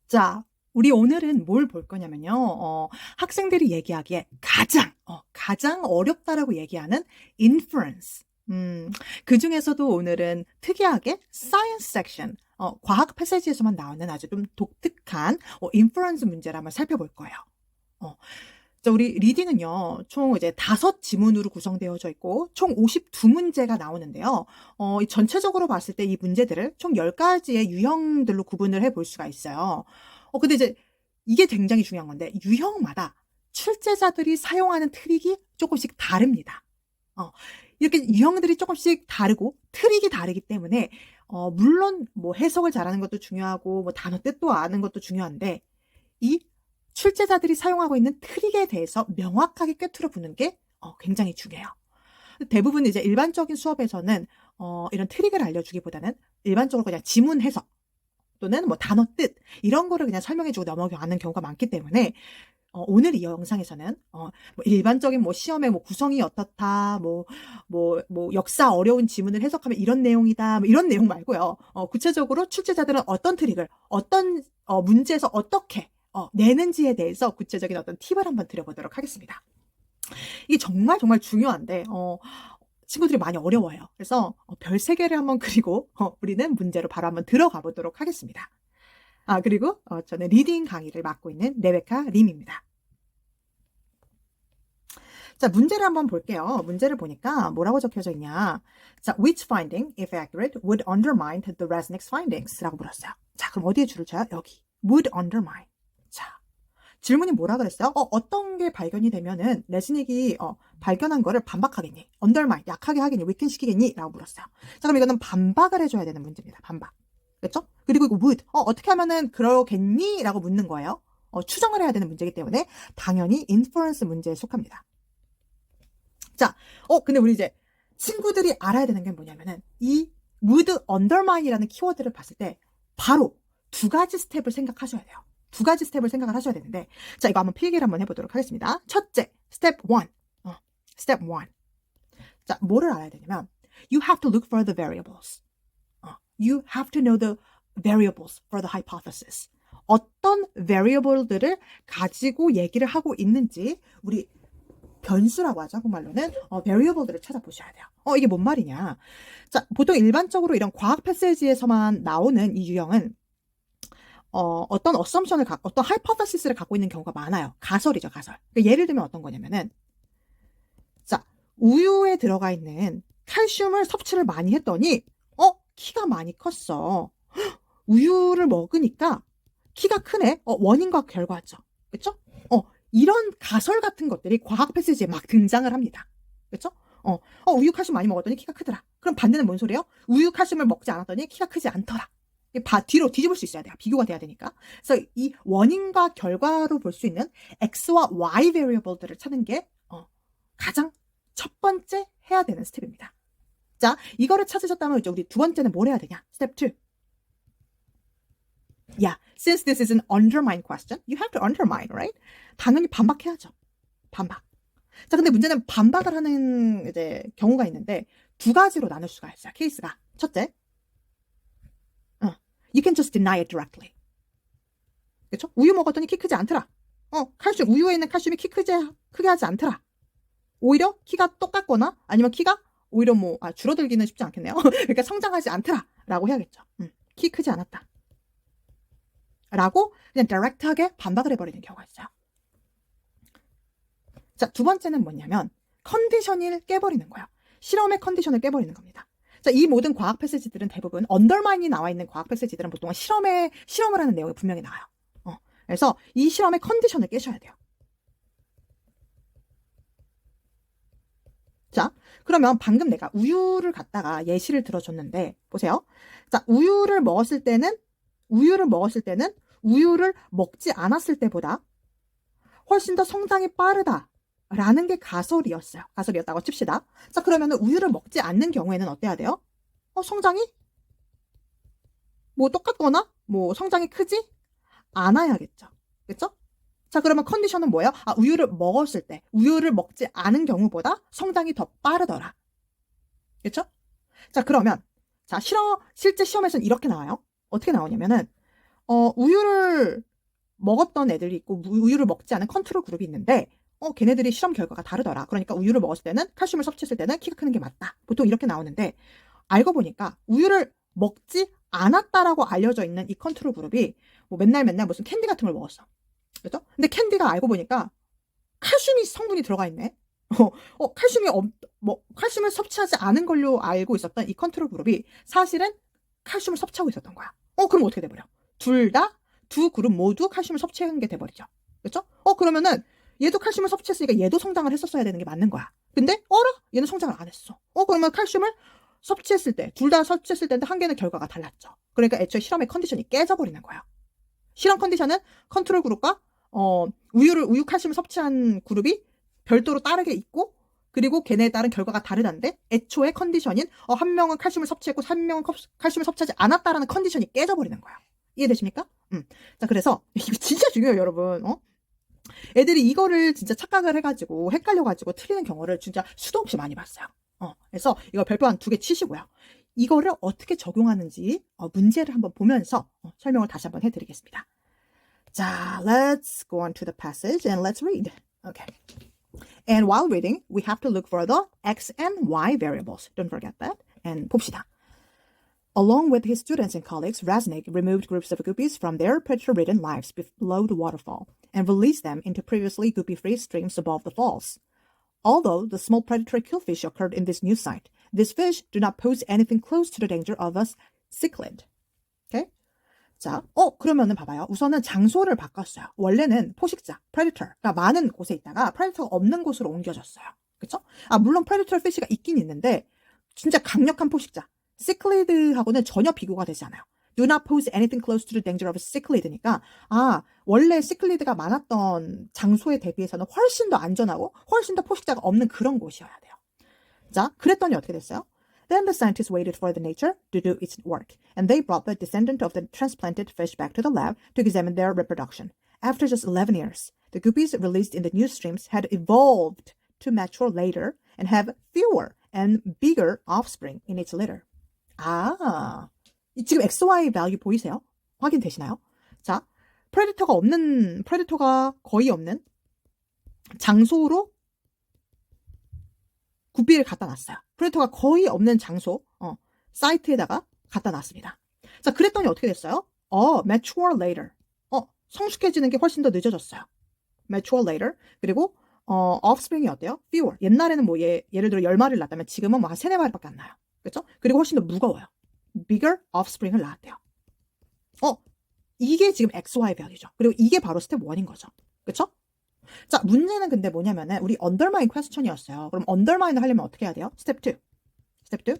자, 우리 오늘은 뭘 볼 거냐면요. 학생들이 얘기하기에 가장 어렵다라고 얘기하는 inference. 그 중에서도 오늘은 특이하게 science section, 과학 패세지에서만 나오는 아주 좀 독특한 inference 문제를 한번 살펴볼 거예요. 어, 자, 우리 리딩은요, 총 이제 5지문으로 구성되어져 있고, 총 52문제가 나오는데요. 이 전체적으로 봤을 때 이 문제들을 총 10가지의 유형들로 구분을 해볼 수가 있어요. 근데 이제 이게 굉장히 중요한 건데, 유형마다 출제자들이 사용하는 트릭이 조금씩 다릅니다. 이렇게 유형들이 조금씩 다르고, 트릭이 다르기 때문에, 물론 뭐 해석을 잘하는 것도 중요하고, 뭐 단어 뜻도 아는 것도 중요한데, 이 출제자들이 사용하고 있는 트릭에 대해서 명확하게 꿰뚫어 보는 게 굉장히 중요해요. 대부분 이제 일반적인 수업에서는 이런 트릭을 알려주기보다는 일반적으로 그냥 지문 해석 또는 뭐 단어 뜻 이런 거를 그냥 설명해주고 넘어가는 경우가 많기 때문에 오늘 이 영상에서는 뭐 일반적인 뭐 시험의 뭐 구성이 어떻다, 뭐 역사 어려운 지문을 해석하면 이런 내용이다, 뭐 이런 내용 말고요. 구체적으로 출제자들은 어떤 트릭을 어떤 문제에서 어떻게 내는지에 대해서 구체적인 어떤 팁을 한번 드려보도록 하겠습니다. 이게 정말 정말 중요한데 친구들이 많이 어려워요. 그래서 별 3개를 한번 그리고 우리는 문제로 바로 한번 들어가 보도록 하겠습니다. 그리고 저는 리딩 강의를 맡고 있는 레베카 림입니다. 자, 문제를 한번 볼게요. 문제를 보니까 뭐라고 적혀져 있냐. 자, which finding, if accurate, would undermine the Resnick's findings? 라고 물었어요. 자, 그럼 어디에 줄을 쳐요? 여기. would undermine. 자, 질문이 뭐라 그랬어요? 어떤 게 발견이 되면은 레스닉이 발견한 거를 반박하겠니? undermine, 약하게 하겠니? weaken시키겠니? 라고 물었어요. 자, 그럼 이거는 반박을 해줘야 되는 문제입니다. 반박. 그렇죠? 그리고 이거 would, 어떻게 하면은 그러겠니? 라고 묻는 거예요. 추정을 해야 되는 문제이기 때문에 당연히 inference 문제에 속합니다. 자, 근데 우리 이제 친구들이 알아야 되는 게 뭐냐면은 이 would undermine이라는 키워드를 봤을 때 바로 2가지 스텝을 생각하셔야 돼요. 2가지 스텝을 생각을 하셔야 되는데, 자, 이거 한번 필기를 한번 해보도록 하겠습니다. 첫째, 스텝 1. 스텝 1. 자, 뭐를 알아야 되냐면, you have to look for the variables. You have to know the variables for the hypothesis. 어떤 variable들을 가지고 얘기를 하고 있는지, 우리 변수라고 하죠. 한국말로는 variable들을 찾아보셔야 돼요. 이게 뭔 말이냐. 자, 보통 일반적으로 이런 과학 패세지에서만 나오는 이 유형은 어떤 assumption을 어떤 hypothesis를 갖고 있는 경우가 많아요. 가설이죠, 가설. 그러니까 예를 들면 어떤 거냐면은, 자, 우유에 들어가 있는 칼슘을 섭취를 많이 했더니, 키가 많이 컸어. 우유를 먹으니까 키가 크네. 원인과 결과죠. 그쵸? 이런 가설 같은 것들이 과학 패시지에 막 등장을 합니다. 그쵸? 우유 칼슘 많이 먹었더니 키가 크더라. 그럼 반대는 뭔 소리예요? 우유 칼슘을 먹지 않았더니 키가 크지 않더라. 뒤로 뒤집을 수 있어야 돼요. 비교가 돼야 되니까. 그래서 이 원인과 결과로 볼 수 있는 X와 Y variable들을 찾는 게 가장 첫 번째 해야 되는 스텝입니다. 자, 이거를 찾으셨다면 이제 우리 2번째는 뭘 해야 되냐? 스텝 2. Yeah, since this is an undermine question, you have to undermine, right? 당연히 반박해야죠. 반박. 자, 근데 문제는 반박을 하는 이제 경우가 있는데 2가지로 나눌 수가 있어요. 케이스가. 첫째, you can just deny it directly. 그렇죠? 우유 먹었더니 키 크지 않더라. 칼슘, 우유에 있는 칼슘이 크게 하지 않더라. 오히려 키가 똑같거나 아니면 키가 오히려 줄어들기는 쉽지 않겠네요. 그러니까 성장하지 않더라. 라고 해야겠죠. 키 크지 않았다. 라고 그냥 다이렉트하게 반박을 해버리는 경우가 있어요. 자, 2번째는 뭐냐면 컨디션을 깨버리는 거예요. 실험의 컨디션을 깨버리는 겁니다. 자, 이 모든 과학 패시지들은 대부분 언더마인이 나와 있는 과학 패시지들은 보통 실험을 하는 내용이 분명히 나와요. 그래서 이 실험의 컨디션을 깨셔야 돼요. 자, 그러면 방금 내가 우유를 갖다가 예시를 들어줬는데 보세요. 자, 우유를 먹었을 때는 우유를 먹지 않았을 때보다 훨씬 더 성장이 빠르다라는 게 가설이었다고 칩시다. 자, 그러면 우유를 먹지 않는 경우에는 어때야 돼요? 성장이 똑같거나 성장이 크지 않아야겠죠. 그렇죠? 자, 그러면 컨디션은 뭐예요? 우유를 먹었을 때 우유를 먹지 않은 경우보다 성장이 더 빠르더라. 그렇죠? 자, 그러면 자, 실제 시험에서는 이렇게 나와요. 어떻게 나오냐면은 우유를 먹었던 애들이 있고 우유를 먹지 않은 컨트롤 그룹이 있는데 걔네들이 실험 결과가 다르더라. 그러니까 우유를 먹었을 때는 칼슘을 섭취했을 때는 키가 크는 게 맞다. 보통 이렇게 나오는데 알고 보니까 우유를 먹지 않았다라고 알려져 있는 이 컨트롤 그룹이 뭐 맨날 무슨 캔디 같은 걸 먹었어. 그죠? 근데 캔디가 알고 보니까 칼슘이 성분이 들어가 있네. 칼슘을 섭취하지 않은 걸로 알고 있었던 이 컨트롤 그룹이 사실은 칼슘을 섭취하고 있었던 거야. 그럼 어떻게 돼버려? 두 그룹 모두 칼슘을 섭취한 게 돼버리죠. 그렇죠? 그러면은 얘도 칼슘을 섭취했으니까 얘도 성장을 했었어야 되는 게 맞는 거야. 근데 얘는 성장을 안 했어. 그러면 칼슘을 섭취했을 때, 둘 다 섭취했을 때인데 한 개는 결과가 달랐죠. 그러니까 애초에 실험의 컨디션이 깨져버리는 거야. 실험 컨디션은 컨트롤 그룹과 우유 칼슘을 섭취한 그룹이 별도로 다르게 있고, 그리고 걔네에 따른 결과가 다르다는데 애초에 컨디션인 한 명은 칼슘을 섭취했고 한 명은 칼슘을 섭취하지 않았다라는 컨디션이 깨져버리는 거야. 이해되십니까? 자, 그래서 이거 진짜 중요해요, 여러분. 애들이 이거를 진짜 착각을 해가지고 헷갈려가지고 틀리는 경우를 진짜 수도 없이 많이 봤어요. 그래서 이거 별표 한 2개 치시고요. 이거를 어떻게 적용하는지 문제를 한번 보면서 설명을 다시 한번 해드리겠습니다. 자, let's go on to the passage and let's read. Okay. And while reading, we have to look for the x and y variables. Don't forget that. And 봅시다. Along with his students and colleagues, Resnick removed groups of guppies from their predator-ridden lives below the waterfall and released them into previously guppy-free streams above the falls. Although the small predatory killfish occurred in this new site, these fish do not pose anything close to the danger of a cichlid. Okay? 자, 그러면은 봐봐요. 우선은 장소를 바꿨어요. 원래는 포식자, predator가 많은 곳에 있다가 predator가 없는 곳으로 옮겨졌어요. 그쵸? 물론 predator fish가 있긴 있는데 진짜 강력한 포식자, cichlid하고는 전혀 비교가 되지 않아요. Do not pose anything close to the danger of a cichlid니까 원래 cichlid가 많았던 장소에 대비해서는 훨씬 더 안전하고 훨씬 더 포식자가 없는 그런 곳이어야 돼요. 자, 그랬더니 어떻게 됐어요? Then the scientists waited for the nature to do its work, and they brought the descendant of the transplanted fish back to the lab to examine their reproduction. After just 11 years, the guppies released in the new streams had evolved to mature later and have fewer and bigger offspring in its litter. 지금 XY value 보이세요? 확인되시나요? 자, 프레디터가 거의 없는 장소로 구피를 갖다 놨어요. 프레디터가 거의 없는 장소, 사이트에다가 갖다 놨습니다. 자, 그랬더니 어떻게 됐어요? mature later. 성숙해지는 게 훨씬 더 늦어졌어요. mature later. 그리고, offspring이 어때요? fewer. 옛날에는 예를 들어 10마리를 낳았다면 지금은 한 3, 4마리밖에 안 나요. 그렇죠? 그리고 훨씬 더 무거워요. bigger offspring을 낳았대요. 이게 지금 XY value죠. 그리고 이게 바로 스텝 1인 거죠. 그렇죠? 자, 문제는 근데 뭐냐면은 우리 undermine question이었어요. 그럼 undermine 하려면 어떻게 해야 돼요? 스텝 2.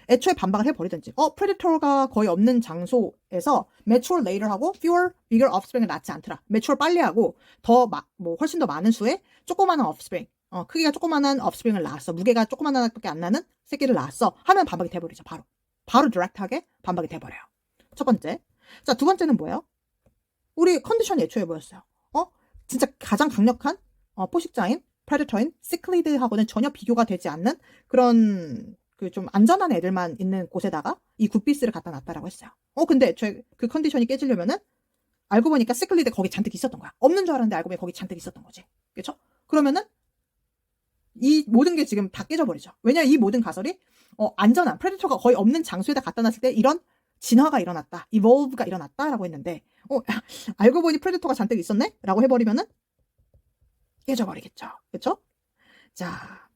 애초에 반박을 해버리든지 predator가 거의 없는 장소에서 mature later 하고 fewer, bigger offspring을 낳지 않더라. mature 빨리 하고 훨씬 더 많은 수의 조그마한 offspring, 크기가 조그마한 offspring을 낳았어. 무게가 조그마하게 안 나는 새끼를 낳았어. 하면 반박이 돼버리죠. 바로 direct하게 반박이 돼버려요. 첫 번째. 자, 두 번째는 뭐예요? 우리 컨디션이 애초에 뭐였어요? 진짜 가장 강력한 포식자인 predator인 cichlid하고는 전혀 비교가 되지 않는 그런 그 좀 안전한 애들만 있는 곳에다가 이 굿비스를 갖다 놨다라고 했어요. 근데 애초에 그 컨디션이 깨지려면은 알고 보니까 cichlid 거기 잔뜩 있었던 거야. 없는 줄 알았는데 알고 보니 거기 잔뜩 있었던 거지. 그렇죠? 그러면은 이 모든 게 지금 다 깨져버리죠. 왜냐면 이 모든 가설이 안전한 프레디터가 거의 없는 장소에다 갖다 놨을 때 이런 진화가 일어났다, evolve가 일어났다라고 했는데 알고 보니 프레디터가 잔뜩 있었네? 라고 해버리면은 깨져버리겠죠. 그렇죠? 자,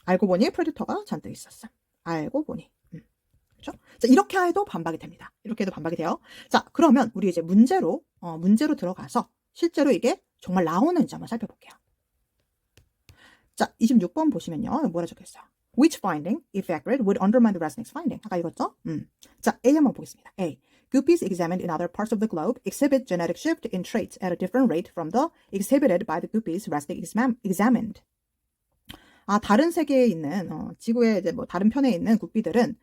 알고 보니 프레디터가 잔뜩 있었어. 알고 보니. 그렇죠? 자, 이렇게 해도 반박이 됩니다. 이렇게 해도 반박이 돼요. 자, 그러면 우리 이제 문제로 들어가서 실제로 이게 정말 나오는지 한번 살펴볼게요. 자, 26번 보시면요. 뭐라 적혀있어요? Which finding, if accurate, would undermine the Resnick's finding? 아까 읽었죠? 자, A 한번 보겠습니다. A. Guppies examined in other parts of the globe exhibit genetic shift in traits at a different rate from the exhibited by the guppies Resnick examined. 다른 세계에 있는 지구의 이제 다른 편에 있는 구피들은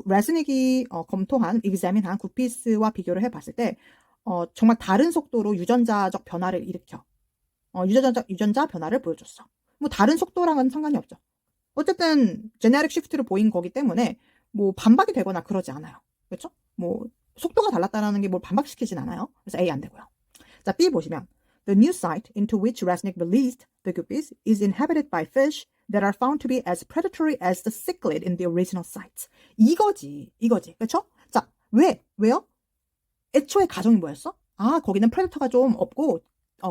레스닉이 검토한 examine한 구피스와 비교를 해봤을 때 정말 다른 속도로 유전자적 변화를 일으켜 유전자 변화를 보여줬어. 다른 속도랑은 상관이 없죠. 어쨌든 제네릭 시프트를 보인 거기 때문에 반박이 되거나 그러지 않아요. 그렇죠? 속도가 달랐다는 게 뭘 반박시키진 않아요. 그래서 A 안 되고요. 자, B 보시면 The new site into which Resnick released the guppies is inhabited by fish that are found to be as predatory as the cichlid in the original site. 이거지. 그렇죠? 자, 왜요? 애초에 가정이 뭐였어? 아, 거기는 프레데터가 좀 없고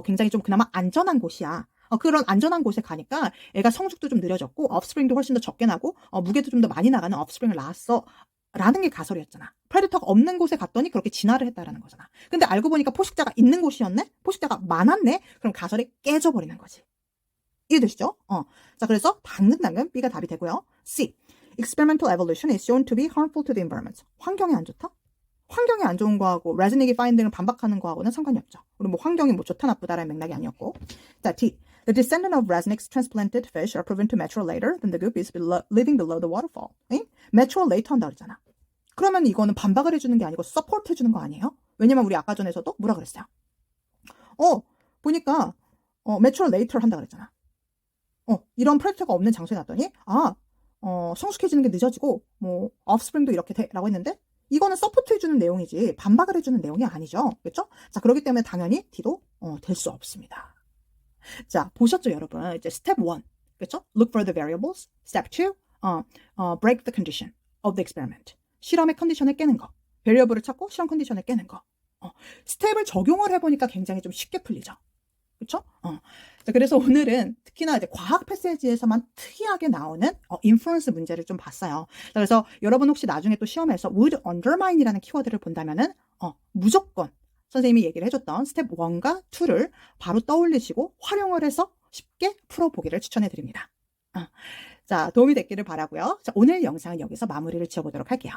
굉장히 좀 그나마 안전한 곳이야. 그런 안전한 곳에 가니까 애가 성숙도 좀 느려졌고 업스프링도 훨씬 더 적게 나고 무게도 좀 더 많이 나가는 업스프링을 낳았어. 라는 게 가설이었잖아. 프레데터가 없는 곳에 갔더니 그렇게 진화를 했다라는 거잖아. 근데 알고 보니까 포식자가 있는 곳이었네? 포식자가 많았네? 그럼 가설이 깨져버리는 거지. 이해되시죠? 자, 그래서 당근 B가 답이 되고요. C. Experimental evolution is shown to be harmful to the environment. 환경에 안 좋다? 환경이 안 좋은 거하고 레즈닉이 파인딩을 반박하는 거하고는 상관이 없죠. 우리 뭐 환경이 뭐 좋다 나쁘다라는 맥락이 아니었고. 자, D. The descendant of Resnick's transplanted fish are proven to mature later than the guppies living below the waterfall. mature later 한다 그랬잖아. 그러면 이거는 반박을 해주는 게 아니고 서포트 해주는 거 아니에요? 왜냐면 우리 아까 전에서도 뭐라 그랬어요? 보니까 mature later 한다 그랬잖아. 이런 프레데터가 없는 장소에 놨더니 성숙해지는 게 늦어지고 뭐 offspring도 이렇게 돼라고 했는데 이거는 서포트 해주는 내용이지 반박을 해주는 내용이 아니죠. 그렇죠? 자, 그렇기 때문에 당연히 D도 될 수 없습니다. 자, 보셨죠, 여러분? 이제 스텝 1, 그렇죠? Look for the variables. 스텝 2, break the condition of the experiment. 실험의 컨디션을 깨는 거. 베리어블을 찾고 실험 컨디션을 깨는 거. 스텝을 적용을 해보니까 굉장히 좀 쉽게 풀리죠. 그렇죠? 자, 그래서 오늘은 특히나 이제 과학 패세지에서만 특이하게 나오는 인프런스 문제를 좀 봤어요. 자, 그래서 여러분 혹시 나중에 또 시험에서 would undermine이라는 키워드를 본다면은 무조건 선생님이 얘기를 해줬던 스텝 1과 2를 바로 떠올리시고 활용을 해서 쉽게 풀어보기를 추천해 드립니다. 자, 도움이 됐기를 바라고요. 자, 오늘 영상은 여기서 마무리를 지어보도록 할게요.